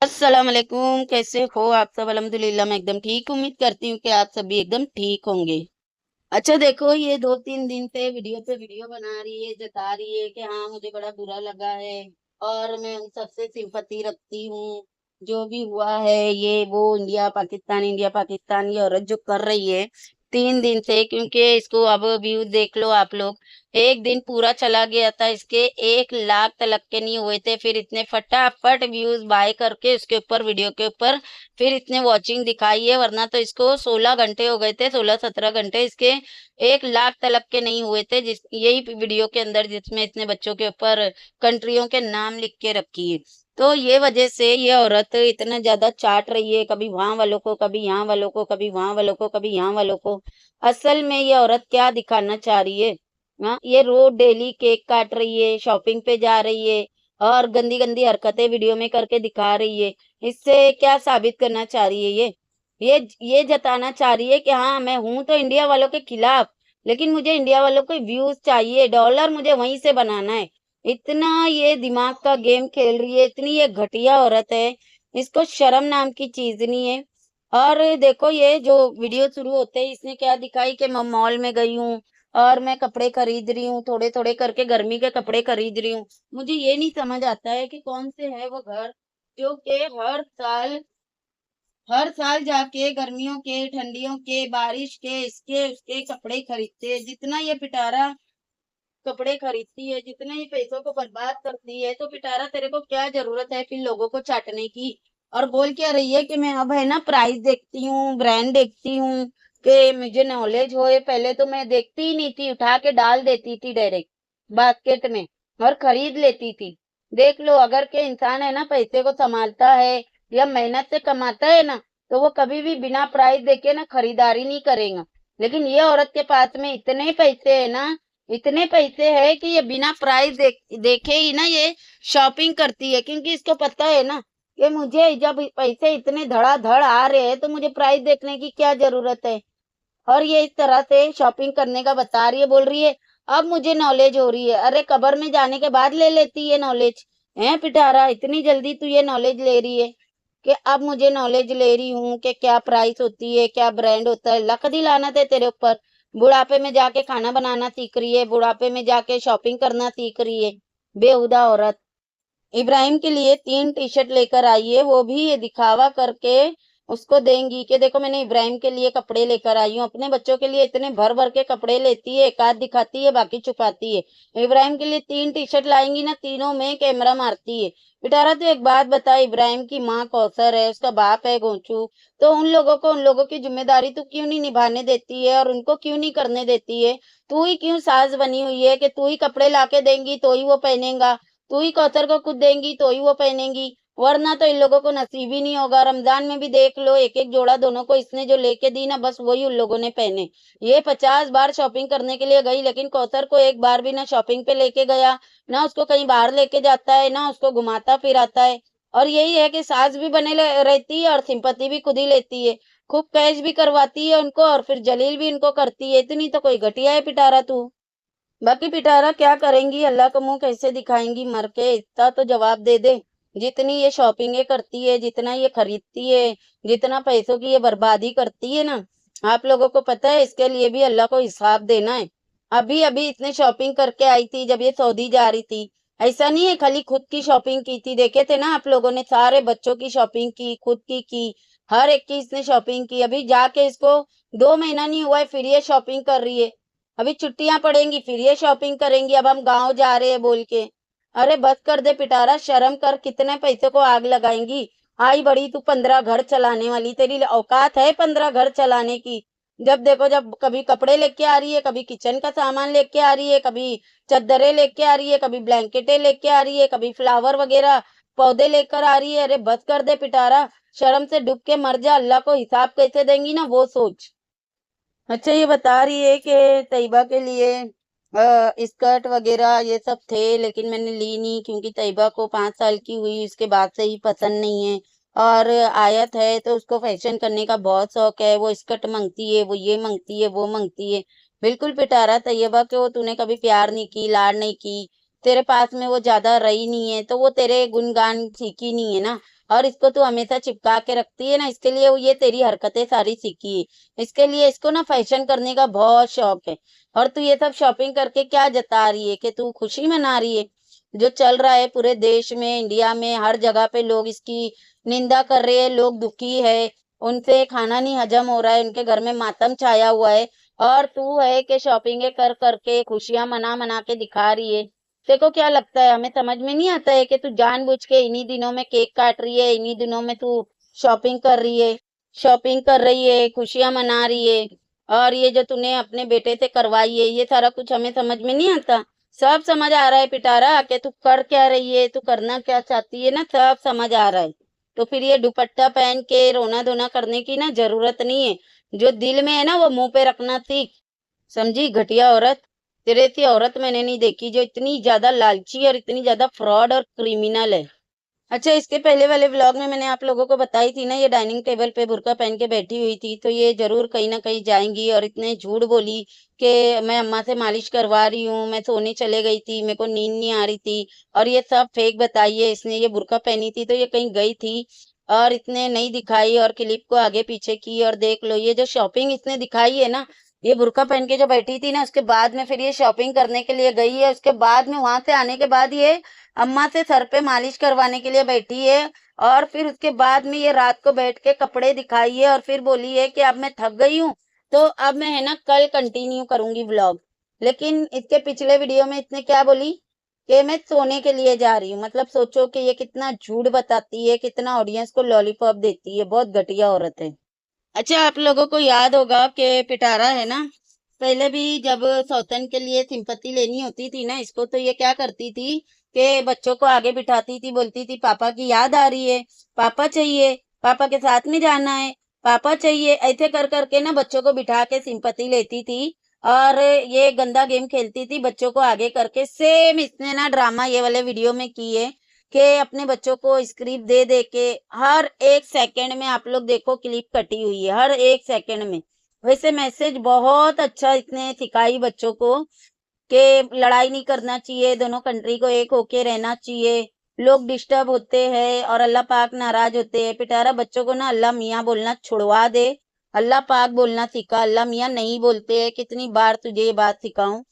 अस्सलाम वालेकुम। कैसे हो आप सब? अल्हम्दुलिल्लाह मैं एकदम ठीक। उम्मीद करती हूँ कि आप सभी एकदम ठीक होंगे। अच्छा देखो, ये 2-3 दिन से वीडियो पे वीडियो बना रही है, जता रही है कि हाँ मुझे बड़ा बुरा लगा है और मैं उन सबसे सिंपैथी रखती हूँ। जो भी हुआ है ये वो इंडिया पाकिस्तान ये औरत जो कर रही है 3 दिन से, क्योंकि इसको अब व्यू देख लो आप लोग। एक दिन पूरा चला गया था, इसके 1 लाख तलक के नहीं हुए थे, फिर इतने फटाफट व्यूज बाय करके उसके ऊपर वीडियो के ऊपर फिर इतने वॉचिंग दिखाई है। वरना तो इसको 16 घंटे हो गए थे, 16-17 घंटे इसके 1 लाख तलक के नहीं हुए थे, जिस यही वीडियो के अंदर जिसमें इतने बच्चों के ऊपर कंट्रियों के नाम लिख के रखी है। तो ये वजह से ये औरत इतना ज्यादा चाट रही है, कभी वहां वालों को, कभी यहाँ वालों को, कभी वहां वालों को, कभी यहाँ वालों को। असल में ये औरत क्या दिखाना चाह रही है? हाँ, ये रोज डेली केक काट रही है, शॉपिंग पे जा रही है और गंदी गंदी हरकतें वीडियो में करके दिखा रही है। इससे क्या साबित करना चाह रही है ये जताना चाह रही है कि हाँ मैं हूं तो इंडिया वालों के खिलाफ, लेकिन मुझे इंडिया वालों को व्यूज चाहिए, डॉलर मुझे वहीं से बनाना है। इतना ये दिमाग का गेम खेल रही है, इतनी ये घटिया औरत है। इसको शर्म नाम की चीज नहीं है। और देखो, ये जो वीडियो शुरू होते ही इसने क्या दिखाई कि मैं मॉल में गई हूँ और मैं कपड़े खरीद रही हूँ, थोड़े थोड़े करके गर्मी के कपड़े खरीद रही हूँ। मुझे ये नहीं समझ आता है कि कौन से है वो घर जो कि हर साल जाके गर्मियों के, ठंडियों के, बारिश के, इसके उसके कपड़े खरीदते हैं। जितना ये पिटारा कपड़े खरीदती है, जितने ही पैसों को बर्बाद करती है, तो पिटारा तेरे को क्या जरूरत है फिर लोगों को चाटने की? और बोल क्या रही है कि मैं अब है ना प्राइस देखती हूँ, ब्रांड देखती हूँ, कि मुझे नॉलेज होए। पहले तो मैं देखती ही नहीं थी, उठा के डाल देती थी डायरेक्ट बास्केट में और खरीद लेती थी। देख लो, अगर के इंसान है ना पैसे को संभालता है या मेहनत से कमाता है ना, तो वो कभी भी बिना प्राइस देखे ना खरीदारी नहीं करेगा। लेकिन ये औरत के पास में इतने पैसे है ना, इतने पैसे है कि ये बिना प्राइस देखे ही ना ये शॉपिंग करती है, क्योंकि इसको पता है ना कि मुझे जब पैसे इतने धड़ाधड़ आ रहे हैं तो मुझे प्राइस देखने की क्या जरूरत है। और ये इस तरह से शॉपिंग करने का बता रही है, बोल रही है अब मुझे नॉलेज हो रही है। अरे कब्र में जाने के बाद ले लेती है नॉलेज। है पिटारा, इतनी जल्दी तू ये नॉलेज ले रही है कि अब मुझे नॉलेज ले रही हूँ कि क्या प्राइस होती है, क्या ब्रांड होता है। लक दी लानत है तेरे ऊपर। बुढ़ापे में जाके खाना बनाना सीख रही है, बुढ़ापे में जाके शॉपिंग करना सीख रही है, बेहुदा औरत। इब्राहिम के लिए 3 टी-शर्ट लेकर आई है, वो भी ये दिखावा करके उसको देंगी कि देखो मैंने इब्राहिम के लिए कपड़े लेकर आई हूँ। अपने बच्चों के लिए इतने भर भर के कपड़े लेती है, एक आध दिखाती है बाकी छुपाती है। इब्राहिम के लिए 3 टी-शर्ट लाएंगी ना, तीनों में कैमरा मारती है। बेटारा तो एक बात बता, इब्राहिम की माँ कौसर है, उसका बाप है गोचू। तो उन लोगों की जिम्मेदारी तू क्यों नहीं निभाने देती है और उनको क्यों नहीं करने देती है? तू ही क्यों सास बनी हुई है कि तू ही कपड़े लाके देंगी तो ही वो पहनेगा, तू ही कौसर को खुद देंगी तो ही वो पहनेंगी, वरना तो इन लोगों को नसीब ही नहीं होगा। रमजान में भी देख लो, एक एक जोड़ा दोनों को इसने जो लेके दी ना, बस वही उन लोगों ने पहने। ये 50 बार शॉपिंग करने के लिए गई, लेकिन कौसर को एक बार भी ना शॉपिंग पे लेके गया, ना उसको कहीं बाहर लेके जाता है, ना उसको घुमाता फिराता है। और यही है कि सास भी बने रहती है और सिंपत्ति भी खुद ही लेती है, खूब कैश भी करवाती है उनको और फिर जलील भी इनको करती है। इतनी तो कोई घटिया है पिटारा तू। बाकी पिटारा क्या करेंगी, अल्लाह का मुंह कैसे दिखाएंगी मर के? इतना तो जवाब दे दे। जितनी ये शॉपिंगे करती है, जितना ये खरीदती है, जितना पैसों की ये बर्बादी करती है ना, आप लोगों को पता है इसके लिए भी अल्लाह को हिसाब देना है। अभी अभी इतने शॉपिंग करके आई थी जब ये सऊदी जा रही थी। ऐसा नहीं है खाली खुद की शॉपिंग की थी, देखे थे ना आप लोगों ने, सारे बच्चों की शॉपिंग की, खुद की, हर एक की इसने शॉपिंग की। अभी जाके इसको 2 महीना नहीं हुआ है फिर ये शॉपिंग कर रही है। अभी छुट्टियां पड़ेंगी फिर ये शॉपिंग करेंगी, अब हम गांव जा रहे हैं बोल के। अरे बस कर दे पिटारा, शर्म कर, कितने पैसे को आग लगाएंगी? आई बड़ी तू 15 घर चलाने वाली, तेरी औकात है 15 घर चलाने की? जब देखो जब कभी कपड़े लेके आ रही है, कभी किचन का सामान लेके आ रही है, कभी चद्दरें लेके आ रही है, कभी ब्लैंकेटें लेके आ रही है, कभी फ्लावर वगैरह पौधे लेकर आ रही है। अरे बस कर दे पिटारा, शर्म से डूब के मर जा। अल्लाह को हिसाब कैसे देंगी ना वो सोच। अच्छा, ये बता रही है कि तैयबा के लिए स्कर्ट वगैरह ये सब थे, लेकिन मैंने ली नहीं क्योंकि तैयबा को 5 साल की हुई उसके बाद से ही पसंद नहीं है। और आयत है तो उसको फैशन करने का बहुत शौक है, वो स्कर्ट मांगती है, वो ये मांगती है, वो मांगती है। बिल्कुल पिटारा, तैयबा के वो तूने कभी प्यार नहीं की, लाड नहीं की, तेरे पास में वो ज्यादा रही नहीं है, तो वो तेरे गुणगान सीखी नहीं है ना। और इसको तू हमेशा चिपका के रखती है ना, इसके लिए वो ये तेरी हरकतें सारी सीखी है। इसके लिए इसको ना फैशन करने का बहुत शौक है। और तू ये सब शॉपिंग करके क्या जता रही है कि तू खुशी मना रही है? जो चल रहा है पूरे देश में, इंडिया में, हर जगह पे लोग इसकी निंदा कर रहे हैं, लोग दुखी है, उनसे खाना नहीं हजम हो रहा है, उनके घर में मातम छाया हुआ है। और तू है कि शॉपिंगे कर करके खुशियां मना मना के दिखा रही है। तेरे को क्या लगता है, हमें समझ में नहीं आता है कि तू जानबूझ के इन्हीं दिनों में केक काट रही है, इन्हीं दिनों में तू शॉपिंग कर रही है, शॉपिंग कर रही है, खुशियां मना रही है। और ये जो तूने अपने बेटे से करवाई है, ये सारा कुछ हमें समझ में नहीं आता। सब समझ आ रहा है पिटारा कि तू कर क्या रही है, तू करना क्या चाहती है ना, सब समझ आ रहा है। तो फिर ये दुपट्टा पहन के रोना धोना करने की ना जरूरत नहीं है। जो दिल में है ना वो मुंह पे रखना सीख। समझी घटिया औरत? तेरे सी औरत मैंने नहीं देखी जो इतनी ज्यादा लालची और इतनी ज्यादा फ्रॉड और क्रिमिनल है। अच्छा, इसके पहले वाले व्लॉग में मैंने आप लोगों को बताई थी ना, ये डाइनिंग टेबल पे बुर्का पहन के बैठी हुई थी, तो ये जरूर कहीं ना कहीं जाएंगी। और इतने झूठ बोली कि मैं अम्मा से मालिश करवा रही हूँ, मैं सोने चले गई थी, मेरे को नींद नहीं आ रही थी। और ये सब फेक बताइए, इसने ये बुर्का पहनी थी तो ये कहीं गई थी और इसने नहीं दिखाई और क्लिप को आगे पीछे की। और देख लो ये जो शॉपिंग इसने दिखाई है ना, ये बुर्का पहन के जो बैठी थी ना, उसके बाद में फिर ये शॉपिंग करने के लिए गई है। उसके बाद में वहां से आने के बाद ये अम्मा से सर पे मालिश करवाने के लिए बैठी है। और फिर उसके बाद में ये रात को बैठ के कपड़े दिखाई है और फिर बोली है कि अब मैं थक गई हूँ, तो अब मैं है ना कल कंटिन्यू करूंगी व्लॉग। लेकिन इसके पिछले वीडियो में इसने क्या बोली कि मैं सोने के लिए जा रही हूँ। मतलब सोचो कि ये कितना झूठ बताती है, कितना ऑडियंस को लॉलीपॉप देती है, बहुत घटिया औरत है। अच्छा, आप लोगों को याद होगा कि पिटारा है ना, पहले भी जब सौतन के लिए सिंपत्ति लेनी होती थी ना इसको, तो ये क्या करती थी कि बच्चों को आगे बिठाती थी, बोलती थी पापा की याद आ रही है, पापा चाहिए, पापा के साथ में जाना है, पापा चाहिए, ऐसे कर करके ना बच्चों को बिठा के सिंपत्ति लेती थी। और ये गंदा गेम खेलती थी बच्चों को आगे करके। सेम इसने ना ड्रामा ये वाले वीडियो में की है कि अपने बच्चों को स्क्रिप्ट दे दे के हर एक सेकंड में, आप लोग देखो क्लिप कटी हुई है हर एक सेकंड में। वैसे मैसेज बहुत अच्छा इसने सिखाई बच्चों को कि लड़ाई नहीं करना चाहिए, दोनों कंट्री को एक होके रहना चाहिए, लोग डिस्टर्ब होते हैं और अल्लाह पाक नाराज होते हैं। पिटारा बच्चों को ना अल्लाह मियाँ बोलना छुड़वा दे, अल्लाह पाक बोलना सिखा। अल्लाह मियाँ नहीं बोलते हैं, कितनी बार तुझे ये बात सिखाऊं।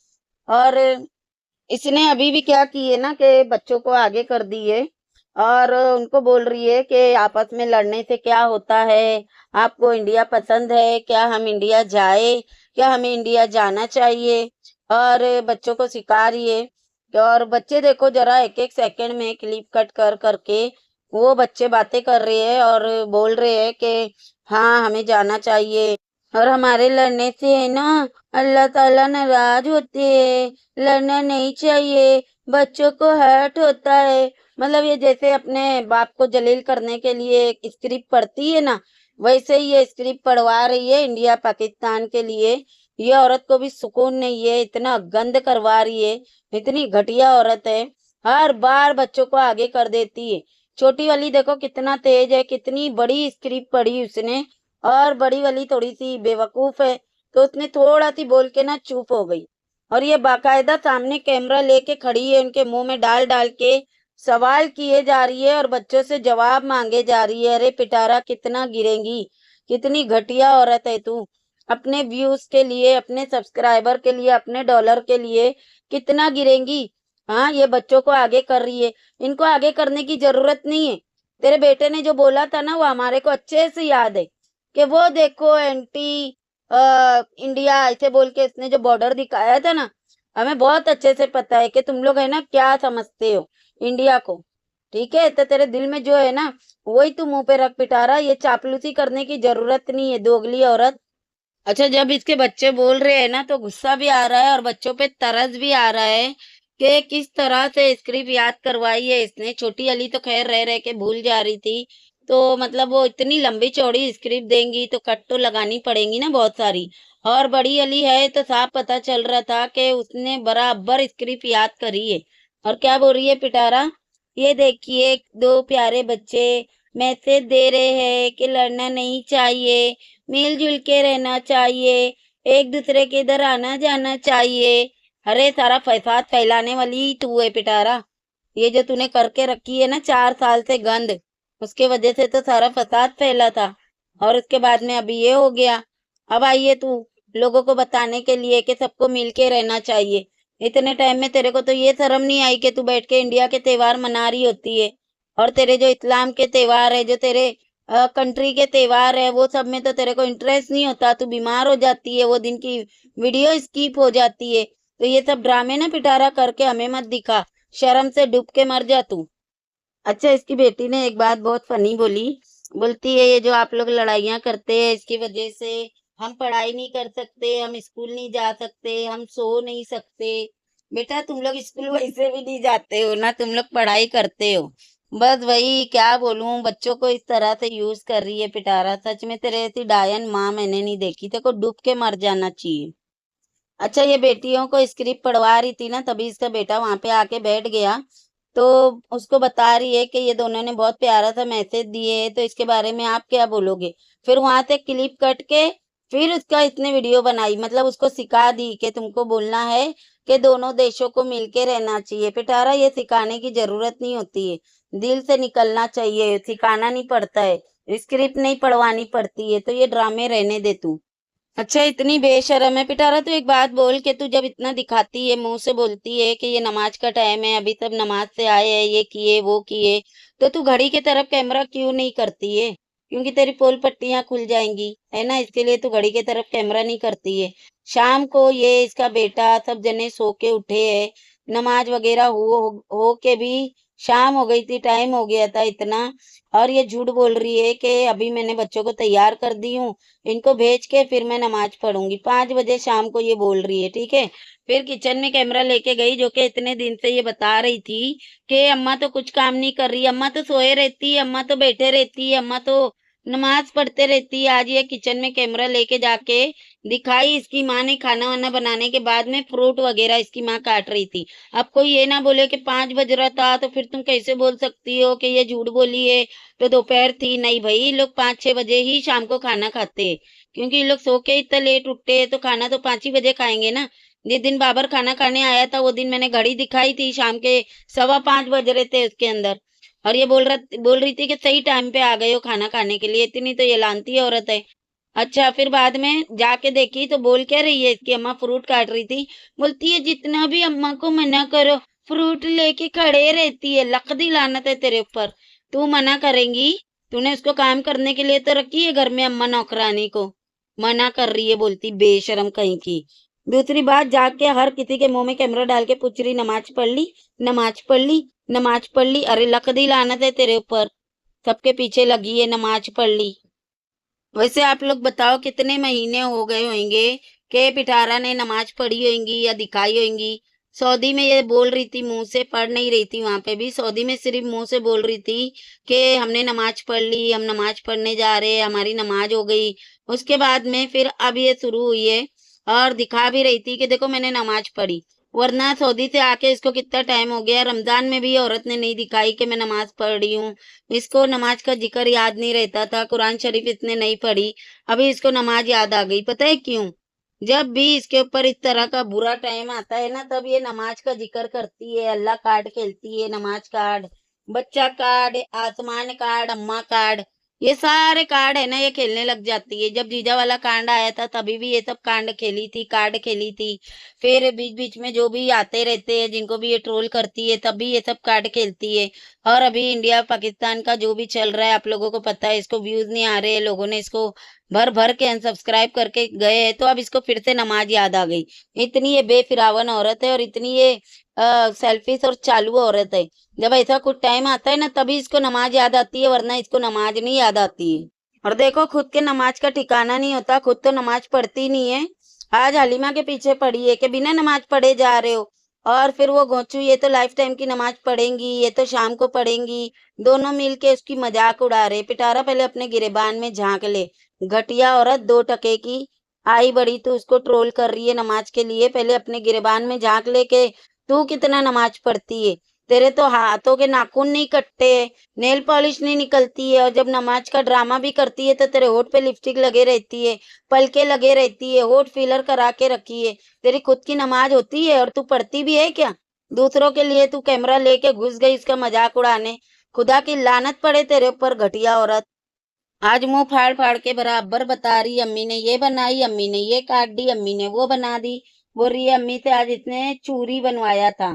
और इसने अभी भी क्या की है ना कि बच्चों को आगे कर दी है और उनको बोल रही है कि आपस में लड़ने से क्या होता है, आपको इंडिया पसंद है क्या, हम इंडिया जाए क्या, हमें इंडिया जाना चाहिए। और बच्चों को सिखा रही है। और बच्चे देखो जरा एक एक सेकंड में क्लिप कट कर करके वो बच्चे बातें कर रहे हैं और बोल रहे हैं कि हाँ हमें जाना चाहिए। और हमारे लड़ने से है ना अल्लाह ताला नाराज होते हैं, लड़ना नहीं चाहिए, बच्चों को हर्ट होता है। मतलब ये जैसे अपने बाप को जलील करने के लिए एक स्क्रिप्ट पढ़ती है ना, वैसे ही ये स्क्रिप्ट पढ़वा रही है इंडिया पाकिस्तान के लिए। ये औरत को भी सुकून नहीं है, इतना गंद करवा रही है, इतनी घटिया औरत है। हर बार बच्चों को आगे कर देती है। छोटी वाली देखो कितना तेज है, कितनी बड़ी स्क्रिप्ट पढ़ी उसने। और बड़ी वाली थोड़ी सी बेवकूफ है, तो उसने थोड़ा सी बोल के ना चुप हो गई। और ये बाकायदा सामने कैमरा लेके खड़ी है, उनके मुंह में डाल डाल के सवाल किए जा रही है और बच्चों से जवाब मांगे जा रही है। अरे पिटारा कितना गिरेंगी, कितनी घटिया औरत है तू। अपने व्यूज के लिए, अपने सब्सक्राइबर के लिए, अपने डॉलर के लिए कितना गिरेंगी। हाँ, ये बच्चों को आगे कर रही है, इनको आगे करने की जरूरत नहीं है। तेरे बेटे ने जो बोला था ना वो हमारे को अच्छे से याद है कि वो देखो एंटी इंडिया ऐसे बोल के इसने जो बॉर्डर दिखाया था ना, हमें बहुत अच्छे से पता है कि तुम लोग है ना क्या समझते हो इंडिया को। ठीक है, तो तेरे दिल में जो है ना वही तू मुंह पे रख पिटारा, ये चापलूसी करने की जरूरत नहीं है, दोगली औरत। अच्छा, जब इसके बच्चे बोल रहे हैं ना तो गुस्सा भी आ रहा है और बच्चों पे तरस भी आ रहा है कि किस तरह से स्क्रिप्ट याद करवाई है इसने। छोटी अली तो खैर रह रह के भूल जा रही थी, तो मतलब वो इतनी लंबी चौड़ी स्क्रिप्ट देंगी तो कट तो लगानी पड़ेगी ना बहुत सारी। और बड़ी अली है तो साफ पता चल रहा था कि उसने बराबर स्क्रिप्ट याद करी है। और क्या बोल रही है पिटारा, ये देखिए दो प्यारे बच्चे मैसेज दे रहे हैं कि लड़ना नहीं चाहिए, मिलजुल के रहना चाहिए, एक दूसरे के इधर आना जाना चाहिए। अरे सारा फसाद फैलाने वाली तू है पिटारा। ये जो तूने करके रखी है ना 4 साल से गंद, उसके वजह से तो सारा फसाद फैला था। और उसके बाद में अभी ये हो गया। अब आइए तू लोगों को बताने के लिए कि सबको मिल के रहना चाहिए। इतने टाइम में तेरे को तो ये शर्म नहीं आई कि तू बैठ के इंडिया के त्योहार मना रही होती है। और तेरे जो इस्लाम के त्योहार है, जो तेरे कंट्री के त्योहार है, वो सब में तो तेरे को इंटरेस्ट नहीं होता। तू बीमार हो जाती है, वो दिन की वीडियो स्किप हो जाती है। तो ये सब ड्रामे ना पिटारा करके हमें मत दिखा। शर्म से डूब के मर जा तू। अच्छा, इसकी बेटी ने एक बात बहुत फनी बोली। बोलती है ये जो आप लोग लड़ाइयाँ करते हैं इसकी वजह से हम पढ़ाई नहीं कर सकते, हम स्कूल नहीं जा सकते, हम सो नहीं सकते। बेटा तुम लोग स्कूल वैसे भी नहीं जाते हो ना, तुम लोग पढ़ाई करते हो। बस वही क्या बोलूं, बच्चों को इस तरह से यूज कर रही है पिटारा। सच में तेरे ऐसी डायन माँ मैंने नहीं देखी। तेरे को डूब के मर जाना चाहिए। अच्छा, ये बेटियों को स्क्रिप्ट पढ़वा रही थी ना, तभी इसका बेटा वहां पे आके बैठ गया। तो उसको बता रही है कि ये दोनों ने बहुत प्यारा सा मैसेज दिए है, तो इसके बारे में आप क्या बोलोगे। फिर वहां से क्लिप कट के फिर उसका इसने वीडियो बनाई, मतलब उसको सिखा दी कि तुमको बोलना है कि दोनों देशों को मिलके रहना चाहिए। पिटारा, ये सिखाने की जरूरत नहीं होती है, दिल से निकलना चाहिए, सिखाना नहीं पड़ता है, स्क्रिप्ट नहीं पढ़वानी पड़ती है। तो ये ड्रामे रहने दे तू। अच्छा, इतनी बेशर्म है पिटारा। तू एक बात बोल के तू जब इतना दिखाती है, मुंह से बोलती है कि ये नमाज का टाइम है, अभी सब नमाज से आए हैं, ये किए वो किए, तो तू घड़ी की तरफ कैमरा क्यों नहीं करती है। क्योंकि तेरी पोल पट्टियां खुल जाएंगी, है ना, इसके लिए तू घड़ी की तरफ कैमरा नहीं करती है। शाम को ये इसका बेटा सब जने सो के उठे है, नमाज वगैरह हो के भी शाम हो गई थी, टाइम हो गया था इतना। और ये झूठ बोल रही है कि अभी मैंने बच्चों को तैयार कर दी हूँ, इनको भेज के फिर मैं नमाज पढ़ूंगी। 5 बजे शाम को ये बोल रही है, ठीक है। फिर किचन में कैमरा लेके गई, जो कि इतने दिन से ये बता रही थी कि अम्मा तो कुछ काम नहीं कर रही, अम्मा तो सोए रहती है, अम्मा तो बैठे रहती है, अम्मा तो नमाज पढ़ते रहती है। आज ये किचन में कैमरा लेके जाके दिखाई, इसकी माँ ने खाना वाना बनाने के बाद में फ्रूट वगैरह इसकी माँ काट रही थी। अब कोई ये ना बोले कि 5 बज रहा था, तो फिर तुम कैसे बोल सकती हो कि ये झूठ बोली है। तो दोपहर थी नहीं भाई, ये लोग 5-6 बजे ही शाम को खाना खाते हैं। क्योंकि ये लोग सो के इतना लेट उठते हैं, तो खाना तो 5 ही बजे खाएंगे ना। जिस दिन बाबर खाना खाने आया था, वो दिन मैंने घड़ी दिखाई थी, शाम के 5:15 बज रहे थे उसके अंदर। और ये बोल रही थी कि सही टाइम पे आ गए हो खाना खाने के लिए। इतनी तो ये लानती औरत है। अच्छा, फिर बाद में जाके देखी तो बोल क्या रही है, इसकी अम्मा फ्रूट काट रही थी। बोलती है जितना भी अम्मा को मना करो, फ्रूट लेके खड़े रहती है। लकदी लानत है तेरे ऊपर। तू मना करेंगी, तूने उसको काम करने के लिए तो रखी है घर में, अम्मा नौकरानी को मना कर रही है, बोलती बेशरम कहीं की। दूसरी बात, जाके हर किसी के मुंह में कैमरा डाल के पूछ रही नमाज पढ़ ली, नमाज पढ़ ली, नमाज पढ़ ली। अरे लकदी लानत है तेरे ऊपर, सबके पीछे लगी है नमाज पढ़ ली। वैसे आप लोग बताओ कितने महीने हो गए होंगे कि पिटारा ने नमाज पढ़ी होंगी या दिखाई होंगी। सऊदी में ये बोल रही थी, मुंह से पढ़ नहीं रही थी वहां पे भी, सऊदी में सिर्फ मुंह से बोल रही थी कि हमने नमाज पढ़ ली, हम नमाज पढ़ने जा रहे हैं, हमारी नमाज हो गई। उसके बाद में फिर अब ये शुरू हुई है और दिखा भी रही थी कि देखो मैंने नमाज पढ़ी। वरना सऊदी से आके इसको कितना टाइम हो गया, रमजान में भी औरत ने नहीं दिखाई कि मैं नमाज पढ़ रही हूँ। इसको नमाज का जिक्र याद नहीं रहता था, कुरान शरीफ इसने नहीं पढ़ी। अभी इसको नमाज याद आ गई, पता है क्यों। जब भी इसके ऊपर इस तरह का बुरा टाइम आता है ना, तब ये नमाज का जिक्र करती है, अल्लाह कार्ड खेलती है, नमाज कार्ड, बच्चा कार्ड, आसमान कार्ड, अम्मा कार्ड, ये सारे कार्ड है ना, ये खेलने लग जाती है। जब जीजा वाला कांड आया था तभी भी ये सब कांड खेली थी, कार्ड खेली थी। फिर बीच बीच में जो भी आते रहते हैं, जिनको भी ये ट्रोल करती है, तभी ये सब कार्ड खेलती है। और अभी इंडिया पाकिस्तान का जो भी चल रहा है, आप लोगों को पता है, इसको व्यूज नहीं आ रहे, लोगों ने इसको भर भर के अनसब्सक्राइब करके गए हैं, तो अब इसको फिर से नमाज याद आ गई। इतनी ये बेफिरावन औरत है और इतनी ये सेल्फिश और चालू औरत है। जब ऐसा कुछ टाइम आता है ना, तभी इसको नमाज याद आती है, वरना इसको नमाज नहीं याद आती है। और देखो, खुद के नमाज का ठिकाना नहीं होता, खुद तो नमाज पढ़ती नहीं है। आज हलीमा के पीछे पड़ी है कि बिना नमाज पढ़े जा रहे हो। और फिर वो गोचू, ये तो लाइफ टाइम की नमाज पढ़ेंगी, ये तो शाम को पढ़ेंगी। दोनों मिलके उसकी मजाक उड़ा रहे। पिटारा, पहले अपने गिरेबान में झांक ले। घटिया औरत, 2 टके की आई बड़ी, तू उसको ट्रोल कर रही है नमाज के लिए। पहले अपने गिरेबान में झांक ले के तू कितना नमाज पढ़ती है। तेरे तो हाथों के नाखून नहीं कटते, नेल पॉलिश नहीं निकलती है, और जब नमाज का ड्रामा भी करती है तो तेरे होठ पे लिपस्टिक लगे रहती है, पलके लगे रहती है, होठ फिलर करा के रखी है। तेरी खुद की नमाज होती है और तू पढ़ती भी है क्या। दूसरों के लिए तू कैमरा लेके घुस गई इसका मजाक उड़ाने। खुदा की लानत पड़े तेरे ऊपर घटिया औरत। आज मुंह फाड़ फाड़ के बराबर बता रही अम्मी ने ये बनाई, अम्मी ने ये काट दी, अम्मी ने वो बना दी। बोल रही है अम्मी से आज इसने चूरी बनवाया था।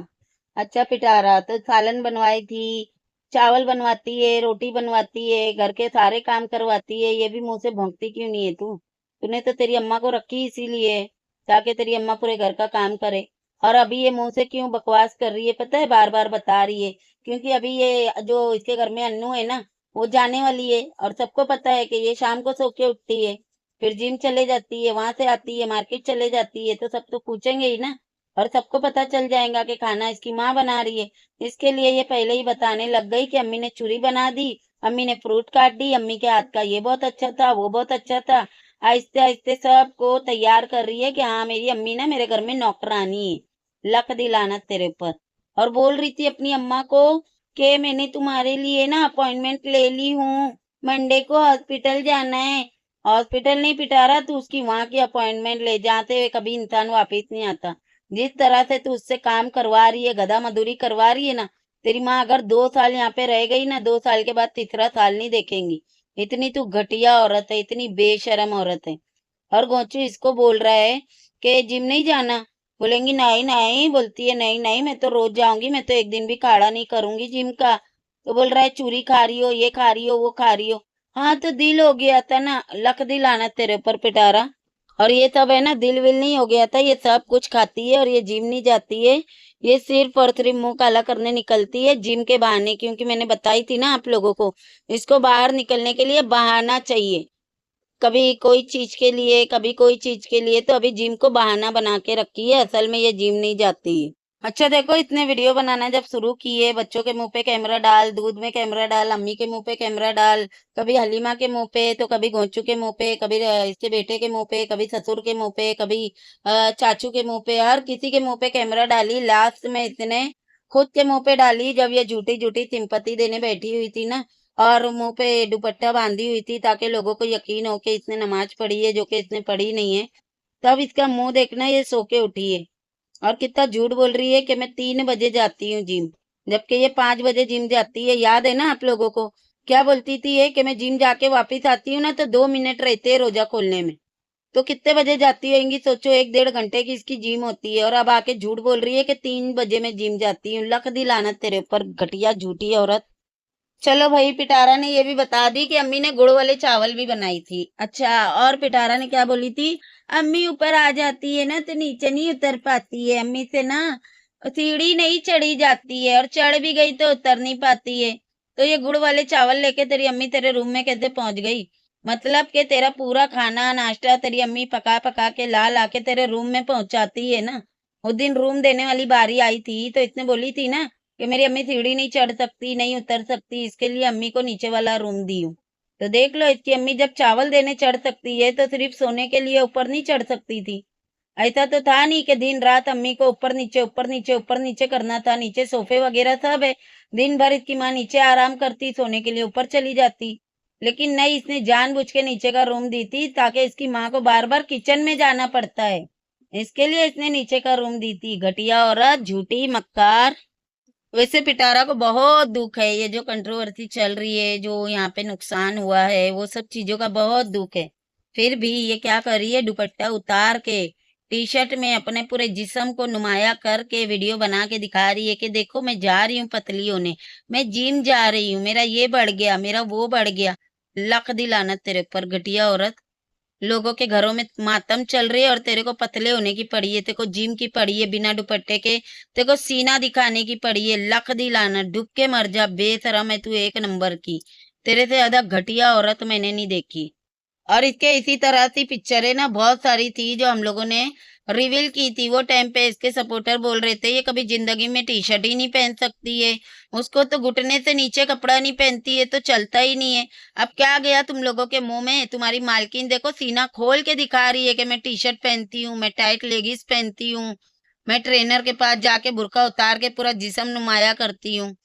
अच्छा पिटारा, तो सालन बनवाई थी, चावल बनवाती है, रोटी बनवाती है, घर के सारे काम करवाती है, ये भी मुंह से भौंकती क्यों नहीं है तू? तूने तो तेरी अम्मा को रखी इसीलिए ताकि तेरी अम्मा पूरे घर का काम करे। और अभी ये मुंह से क्यों बकवास कर रही है पता है, बार बार बता रही है क्योंकि अभी ये जो इसके घर में अन्नू है ना, वो जाने वाली है और सबको पता है कि ये शाम को सो के उठती है, फिर जिम चले जाती है, वहां से आती है, मार्केट चले जाती है, तो सब तो पूछेंगे ही ना। और सबको पता चल जाएगा कि खाना इसकी माँ बना रही है। इसके लिए ये पहले ही बताने लग गई कि अम्मी ने चूरी बना दी, अम्मी ने फ्रूट काट दी, अम्मी के हाथ का ये बहुत अच्छा था, वो बहुत अच्छा था। आहिस्ते आहिस्ते सबको तैयार कर रही है कि हाँ मेरी अम्मी ना मेरे घर में नौकरानी है। लक दी लानत तेरे ऊपर। और बोल रही थी अपनी अम्मा को कि मैंने तुम्हारे लिए ना अपॉइंटमेंट ले ली हूँ, मंडे को हॉस्पिटल जाना है। हॉस्पिटल नहीं पिटारा, तू उसकी वहां की अपॉइंटमेंट ले, जाते हुए कभी इंसान वापिस नहीं आता। जिस तरह से तू उससे काम करवा रही है, गधा मजदूरी करवा रही है ना, तेरी माँ अगर 2 साल यहाँ पे रह गई ना, 2 साल के बाद तीसरा साल नहीं देखेंगी। इतनी तू घटिया औरत है, इतनी बेशरम औरत है। और गोचू इसको बोल रहा है कि जिम नहीं जाना। बोलेंगी नहीं नहीं, बोलती है नहीं नहीं मैं तो रोज जाऊंगी, मैं तो एक दिन भी खाड़ा नहीं करूंगी जिम का। तो बोल रहा है चूरी खा रही हो, ये खा रही हो, वो खा रही हो। हाँ तो दिल हो गया था ना, लक दिल आना तेरे ऊपर पिटारा। और ये सब है ना, दिल विल नहीं हो गया था, ये सब कुछ खाती है और ये जिम नहीं जाती है। ये सिर्फ और सिर्फ मुंह काला करने निकलती है जिम के बहाने, क्योंकि मैंने बताई थी ना आप लोगों को, इसको बाहर निकलने के लिए बहाना चाहिए। कभी कोई चीज के लिए, कभी कोई चीज के लिए, तो अभी जिम को बहाना बना के रखी है, असल में ये जिम नहीं जाती। अच्छा देखो, इतने वीडियो बनाना जब शुरू किए, बच्चों के मुंह पे कैमरा डाल, दूध में कैमरा डाल, अम्मी के मुंह पे कैमरा डाल, कभी हलीमा के मुंह पे, तो कभी गोचू के मुंह पे, कभी इसके बेटे के मुंह पे, कभी ससुर के मुंह पे, कभी चाचू के मुंह पे, हर किसी के मुंह पे कैमरा डाली। लास्ट में इसने खुद के मुंह पे डाली जब ये झूठी झूठी सिंपत्ति देने बैठी हुई थी ना, और मुंह पे दुपट्टा बांधी हुई थी ताकि लोगों को यकीन हो कि इसने नमाज पढ़ी है, जो कि इसने पढ़ी नहीं है। तब इसका मुंह देखना, ये सो के उठी है और कितना झूठ बोल रही है कि मैं 3 बजे जाती हूँ जिम, जबकि ये 5 बजे जिम जाती है। याद है ना आप लोगों को? क्या बोलती थी ये कि मैं जिम जाके वापिस आती हूँ ना तो 2 मिनट रहते हैं रोजा खोलने में। तो कितने बजे जाती होंगी सोचो, 1 डेढ़ घंटे की इसकी जिम होती है और अब आके झूठ बोल रही है कि 3 बजे मैं जिम जाती हूँ। लख दी लानत तेरे ऊपर घटिया झूठी औरत। चलो भाई, पिटारा ने ये भी बता दी कि अम्मी ने गुड़ वाले चावल भी बनाई थी। अच्छा, और पिटारा ने क्या बोली थी? अम्मी ऊपर आ जाती है ना तो नीचे नहीं उतर पाती है, अम्मी से ना सीढ़ी नहीं चढ़ी जाती है, और चढ़ भी गई तो उतर नहीं पाती है। तो ये गुड़ वाले चावल लेके तेरी अम्मी तेरे रूम में कैसे पहुंच गई? मतलब कि तेरा पूरा खाना नाश्ता तेरी अम्मी पका पका के ला ला के तेरे रूम में पहुंचाती है ना। उस दिन रूम देने वाली बारी आई थी तो इसने बोली थी ना कि मेरी अम्मी सीढ़ी नहीं चढ़ सकती, नहीं उतर सकती, इसके लिए अम्मी को नीचे वाला रूम दी हूँ। तो देख लो, इसकी अम्मी जब चावल देने चढ़ सकती है तो सिर्फ सोने के लिए ऊपर नहीं चढ़ सकती थी। ऐसा तो था नहीं कि दिन रात अम्मी को ऊपर नीचे ऊपर नीचे ऊपर नीचे करना था। नीचे सोफे वगैरह सब है, दिन भर इसकी माँ नीचे आराम करती, सोने के लिए ऊपर चली जाती। लेकिन नहीं, इसने जानबूझ के नीचे का रूम दी थी ताकि इसकी माँ को बार बार किचन में जाना पड़ता है, इसके लिए इसने नीचे का रूम दी थी। घटिया औरत, झूठी मक्कार। वैसे पिटारा को बहुत दुख है, ये जो कंट्रोवर्सी चल रही है, जो यहाँ पे नुकसान हुआ है, वो सब चीजों का बहुत दुख है। फिर भी ये क्या कर रही है, दुपट्टा उतार के टी शर्ट में अपने पूरे जिस्म को नुमाया करके वीडियो बना के दिखा रही है कि देखो मैं जा रही हूँ पतली होने, मैं जिम जा रही हूँ, मेरा ये बढ़ गया, मेरा वो बढ़ गया। लक दी लानत तेरे ऊपर घटिया औरत। लोगों के घरों में मातम चल रही है और तेरे को पतले होने की पड़ी है, तेरे को जिम की पड़ी है बिना दुपट्टे के, तेरे को सीना दिखाने की पड़ी है। लख दी लानत, डूब के मर जा, बेशरम है तू, 1 नंबर की। तेरे से ज्यादा घटिया औरत मैंने नहीं देखी। और इसके इसी तरह की पिक्चरें ना बहुत सारी थी जो हम लोगों ने रिवील की थी। वो टाइम पे इसके सपोर्टर बोल रहे थे ये कभी जिंदगी में टी शर्ट ही नहीं पहन सकती है, उसको तो घुटने से नीचे कपड़ा नहीं पहनती है तो चलता ही नहीं है। अब क्या गया तुम लोगों के मुंह में? तुम्हारी मालकिन देखो सीना खोल के दिखा रही है कि मैं टी शर्ट पहनती हूँ, मैं टाइट लेगिस पहनती हूँ, मैं ट्रेनर के पास जाके बुर्का उतार के पूरा जिस्म नुमाया करती हूँ।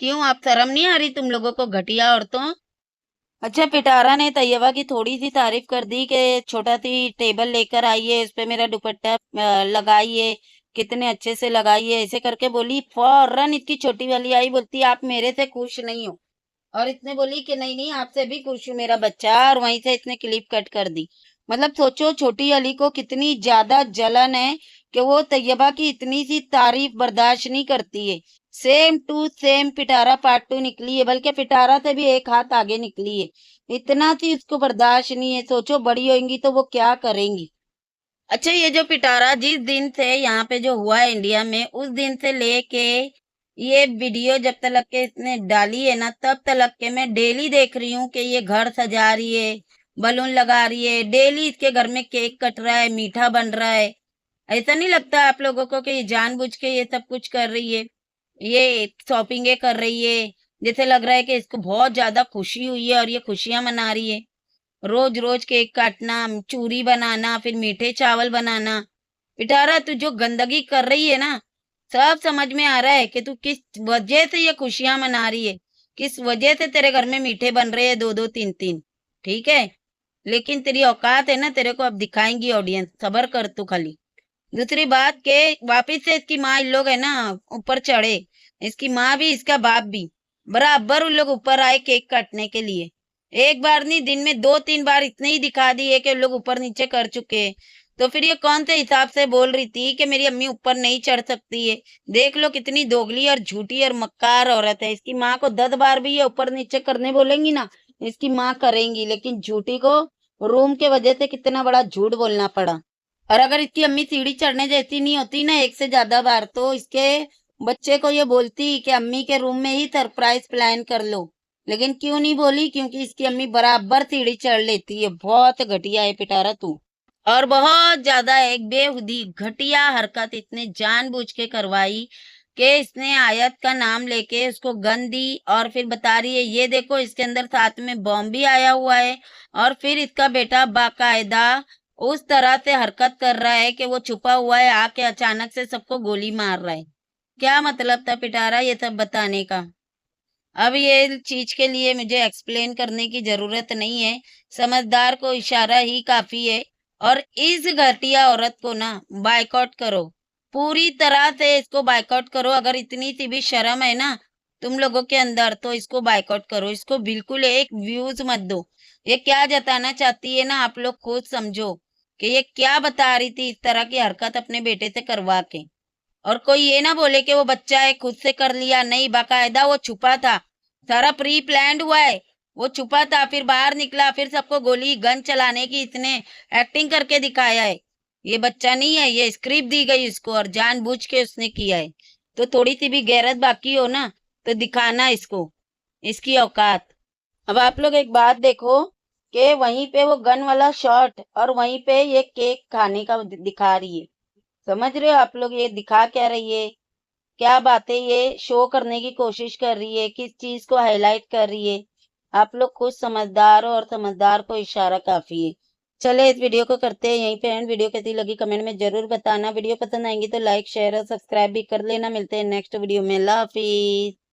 क्यों, आप शर्म नहीं आ रही तुम लोगों को, घटिया औरतों? अच्छा, पिटारा ने तैयबा की थोड़ी सी तारीफ कर दी कि छोटा सी टेबल लेकर आइए, इस पे मेरा दुपट्टा लगाइए, कितने अच्छे से लगाई है, ऐसे करके बोली। फौरन इसकी छोटी वाली आई, बोलती आप मेरे से खुश नहीं हो। और इसने बोली कि नहीं नहीं आपसे भी खुश हूँ मेरा बच्चा, और वहीं से इसने क्लिप कट कर दी। मतलब सोचो छोटी अली को कितनी ज्यादा जलन है कि वो तैयबा की इतनी सी तारीफ बर्दाश्त नहीं करती है। Same to same Pitara part 2 निकली है, बल्कि पिटारा से भी एक हाथ आगे निकली है। इतना सी उसको बर्दाश्त नहीं है। सोचो बड़ी होंगी तो वो क्या करेंगी। अच्छा, ये जो पिटारा जिस दिन से यहाँ पे जो हुआ है इंडिया में, उस दिन से लेके ये वीडियो जब तक के इसने डाली है ना, तब तक के मैं डेली देख रही हूँ कि ये घर सजा रही है, बलून लगा रही है, डेली इसके घर में केक कट रहा है, मीठा बन रहा है। ऐसा नहीं लगता आप लोगों को कि ये जानबूझ के ये सब कुछ कर रही है? ये शॉपिंगे कर रही है, जैसे लग रहा है कि इसको बहुत ज्यादा खुशी हुई है और ये खुशियां मना रही है। रोज रोज केक काटना, चूरी बनाना, फिर मीठे चावल बनाना। पिटारा तू जो गंदगी कर रही है ना, सब समझ में आ रहा है कि तू किस वजह से ये खुशियां मना रही है, किस वजह से तेरे घर में मीठे बन रहे हैं दो दो तीन तीन। ठीक है, लेकिन तेरी औकात है ना, तेरे को अब दिखाएंगी ऑडियंस, सबर कर तू खाली। दूसरी बात के वापिस से इसकी माँ इन लोग है ना ऊपर चढ़े, इसकी माँ भी इसका बाप भी बराबर उन लोग ऊपर आए केक काटने के लिए। एक बार नहीं, दिन में दो तीन बार इतने ही दिखा दिए कि लोग ऊपर नीचे कर चुके हैं। तो फिर ये कौन से हिसाब से बोल रही थी कि मेरी अम्मी ऊपर नहीं चढ़ सकती है? देख लो कितनी दोगली और झूठी और मक्कार औरत है। इसकी माँ को 10 बार भी ये ऊपर नीचे करने बोलेंगी ना, इसकी माँ करेंगी, लेकिन झूठी को रूम के वजह से कितना बड़ा झूठ बोलना पड़ा। और अगर इसकी अम्मी सीढ़ी चढ़ने जैसी नहीं होती ना एक से ज्यादा बार, तो इसके बच्चे को ये बोलती कि अम्मी के रूम में ही सरप्राइज प्लान कर लो। लेकिन क्यों नहीं बोली? क्योंकि इसकी अम्मी बराबर सीढ़ी चढ़ लेती है। बहुत घटिया है पिटारा तू, और बहुत ज्यादा एक बेहुदी घटिया हरकत इसने जानबूझ के करवाई कि इसने आयत का नाम लेके उसको गन दी, और फिर बता रही है ये देखो इसके अंदर साथ में बॉम्ब भी आया हुआ है। और फिर इसका बेटा बाकायदा उस तरह से हरकत कर रहा है कि वो छुपा हुआ है, आके अचानक से सबको गोली मार रहा है। क्या मतलब था पिटारा ये सब बताने का? अब ये चीज के लिए मुझे एक्सप्लेन करने की जरूरत नहीं है, समझदार को इशारा ही काफी है। और इस घटिया औरत को ना बायकॉट करो, पूरी तरह से इसको बायकॉट करो। अगर इतनी सी भी शर्म है ना तुम लोगों के अंदर, तो इसको बायकॉट करो। इसको बिल्कुल एक व्यूज मत दो। ये क्या जताना चाहती है ना, आप लोग खुद समझो कि ये क्या बता रही थी इस तरह की हरकत अपने बेटे से करवा के। और कोई ये ना बोले कि वो बच्चा है खुद से कर लिया, नहीं, बाकायदा वो छुपा था, सारा प्री प्लान्ड हुआ है। वो छुपा था, फिर बाहर निकला, फिर सबको गोली गन चलाने की इसने एक्टिंग करके दिखाया है। ये बच्चा नहीं है, ये स्क्रिप्ट दी गई इसको और जानबूझ के उसने किया है। तो थोड़ी सी भी गैरत बाकी हो ना तो दिखाना इसको, इसकी औकात। अब आप लोग एक बात देखो कि वहीं पे वो गन वाला शॉट और वहीं पे ये केक खाने का दिखा रही है। समझ रहे हो आप लोग ये दिखा क्या रही है? क्या बातें ये शो करने की कोशिश कर रही है, किस चीज को हाईलाइट कर रही है? आप लोग खुद समझदार हो और समझदार को इशारा काफी है। चले इस वीडियो को करते हैं यहीं पे एंड। वीडियो कैसी लगी कमेंट में जरूर बताना। वीडियो पसंद आएंगी तो लाइक शेयर और सब्सक्राइब भी कर लेना। मिलते हैं नेक्स्ट वीडियो में। अल्लाह हाफिज।